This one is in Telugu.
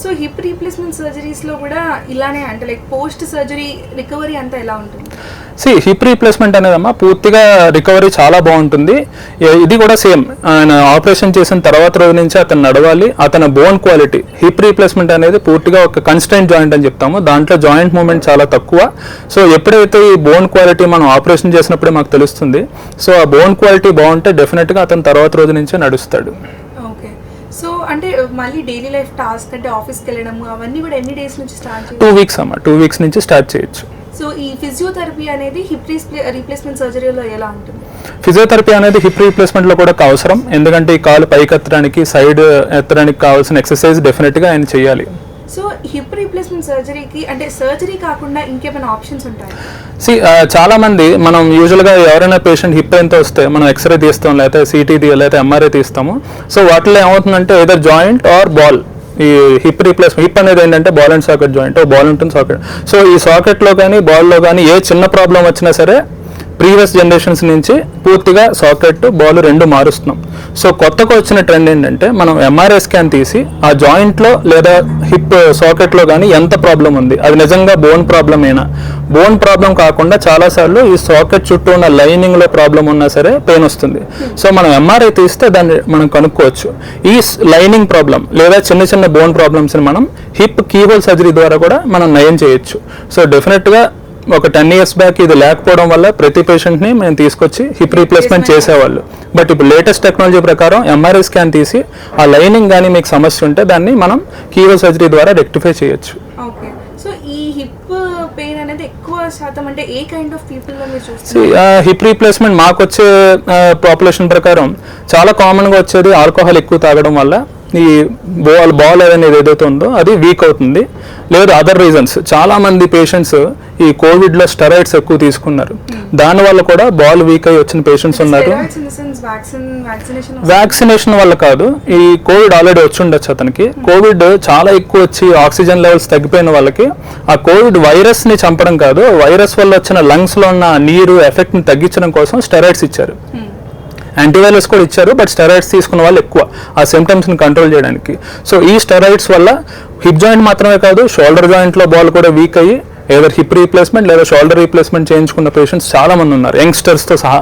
సో హిప్ రీప్లేస్మెంట్ సర్జరీస్లో కూడా ఇలానే అంటే లైక్ పోస్ట్ సర్జరీ రికవరీ అంతా ఎలా ఉంటుంది? హిప్ రీప్లేస్మెంట్ అనేదమ్మా పూర్తిగా రికవరీ చాలా బాగుంటుంది. ఇది కూడా సేమ్, ఆయన ఆపరేషన్ చేసిన తర్వాత రోజు నుంచి అతను నడవాలి, అతని బోన్ క్వాలిటీ. హిప్ రీప్లేస్మెంట్ అనేది పూర్తిగా ఒక కన్స్టెంట్ జాయింట్ అని చెప్తాము, దాంట్లో జాయింట్ మూవ్మెంట్ చాలా తక్కువ. సో ఎప్పుడైతే ఈ బోన్ క్వాలిటీ మనం ఆపరేషన్ చేసినప్పుడే మాకు తెలుస్తుంది. సో ఆ బోన్ క్వాలిటీ బాగుంటే డెఫినెట్గా అతను తర్వాత రోజు నుంచే నడుస్తాడు. సో అంటే మళ్ళీ డైలీ లైఫ్ టాస్క్ అంటే ఆఫీస్కి వెళ్ళడం అవన్నీ కూడా ఎన్ని డేస్ నుంచి స్టార్ట్ చేయాలి? 2 వీక్స్ అమ్మా, 2 వీక్స్ నుంచి స్టార్ట్ చేయొచ్చు. సో ఈ ఫిజియోథెరపీ అనేది హిప్ రీప్లేస్మెంట్ సర్జరీలో ఎలా ఉంటుంది? ఫిజియోథెరపీ అనేది హిప్ రీప్లేస్మెంట్లో కూడా అవసరం, ఎందుకంటే ఈ కాలు పైకి ఎత్తడానికి సైడ్ ఎత్తడానికి కావాల్సిన ఎక్సర్సైజ్ డెఫినెట్గా ఆయన చేయాలి. సో హిప్ రీప్లేస్మెంట్ సర్జరీకి అంటే సర్జరీ కాకుండా ఇంకేమైనా ఆప్షన్స్ ఉంటాయి? చాలా మంది మనం యూజువల్గా ఎవరైనా పేషెంట్ హిప్ పెయిన్తో వస్తే మనం ఎక్స్రే తీస్తాం, లేకపోతే సిటీ లేకపోతే ఎంఆర్ఐ తీస్తాము. సో వాటిలో ఏమవుతుందంటే ఏదర్ జాయింట్ ఆర్ బాల్. ఈ హిప్ రీప్లేస్మెంట్, హిప్ అనేది ఏంటంటే ball and socket joint, ball ఉంటుంది సాకెట్. సో ఈ సాకెట్లో కానీ బాల్లో కానీ ఏ చిన్న ప్రాబ్లం వచ్చినా సరే ప్రీవియస్ జనరేషన్స్ నుంచి పూర్తిగా సాకెట్ బాల్ రెండు మారుస్తున్నాం. సో కొత్తగా వచ్చిన ట్రెండ్ ఏంటంటే మనం ఎంఆర్ఐ స్కాన్ తీసి ఆ జాయింట్లో లేదా హిప్ సాకెట్లో కానీ ఎంత ప్రాబ్లం ఉంది, అది నిజంగా బోన్ ప్రాబ్లమేనా, బోన్ ప్రాబ్లం కాకుండా చాలాసార్లు ఈ సాకెట్ చుట్టూ ఉన్న లైనింగ్లో ప్రాబ్లం ఉన్నా సరే పెయిన్ వస్తుంది. సో మనం ఎంఆర్ఐ తీస్తే దాన్ని మనం కనుక్కోవచ్చు. ఈ లైనింగ్ ప్రాబ్లం లేదా చిన్న చిన్న బోన్ ప్రాబ్లమ్స్ని మనం హిప్ కీహోల్ సర్జరీ ద్వారా కూడా మనం నయం చేయొచ్చు. సో డెఫినెట్గా ఒక 10 years బ్యాక్ ఇది లేకపోవడం వల్ల ప్రతి పేషెంట్ని మేము తీసుకొచ్చి హిప్ రీప్లేస్మెంట్ చేసేవాళ్ళు. బట్ ఇప్పుడు లేటెస్ట్ టెక్నాలజీ ప్రకారం ఎంఆర్ఐ స్కాన్ తీసి ఆ లైనింగ్ కానీ మీకు సమస్య ఉంటే దాన్ని మనం కీహోల్ సర్జరీ ద్వారా రెక్టిఫై చేయొచ్చు. ఓకే. సో ఈ హిప్ పెయిన్ అనేది ఎక్కువ శాతం అంటే ఏ కైండ్ ఆఫ్ పీపుల్ లో మీరు చూస్తారు? హిప్ రీప్లేస్మెంట్ మాకు వచ్చే పాపులేషన్ ప్రకారం చాలా కామన్గా వచ్చేది ఆల్కహాల్ ఎక్కువ తాగడం వల్ల ఈ బాల్ అనేది ఏదైతే ఉందో అది వీక్ అవుతుంది. లేదు అదర్ రీజన్స్, చాలా మంది పేషెంట్స్ ఈ కోవిడ్లో స్టెరాయిడ్స్ ఎక్కువ తీసుకున్నారు, దానివల్ల కూడా బాల్ వీక్ అయ్యి వచ్చిన పేషెంట్స్ ఉన్నారు. వ్యాక్సినేషన్ వల్ల కాదు, ఈ కోవిడ్ ఆల్రెడీ వచ్చి ఉండొచ్చు అతనికి. కోవిడ్ చాలా ఎక్కువ వచ్చి ఆక్సిజన్ లెవెల్స్ తగ్గిపోయిన వాళ్ళకి ఆ కోవిడ్ వైరస్ని చంపడం కాదు, వైరస్ వల్ల వచ్చిన లంగ్స్లో ఉన్న నీరు ఎఫెక్ట్ని తగ్గించడం కోసం స్టెరాయిడ్స్ ఇచ్చారు. యాంటీవైరస్ కూడా ఇచ్చారు, బట్ స్టెరాయిడ్స్ తీసుకున్న వాళ్ళు ఎక్కువ ఆ సిమ్టమ్స్ని కంట్రోల్ చేయడానికి. సో ఈ స్టెరాయిడ్స్ వల్ల హిప్ జాయింట్ మాత్రమే కాదు, షోల్డర్ జాయింట్లో బాల్ కూడా వీక్ అయ్యి ఏదో హిప్ రీప్లేస్మెంట్ లేదా షోల్డర్ రీప్లేస్మెంట్ చేయించుకున్న పేషెంట్స్ చాలా మంది ఉన్నారు, యంగ్స్టర్స్తో సహా.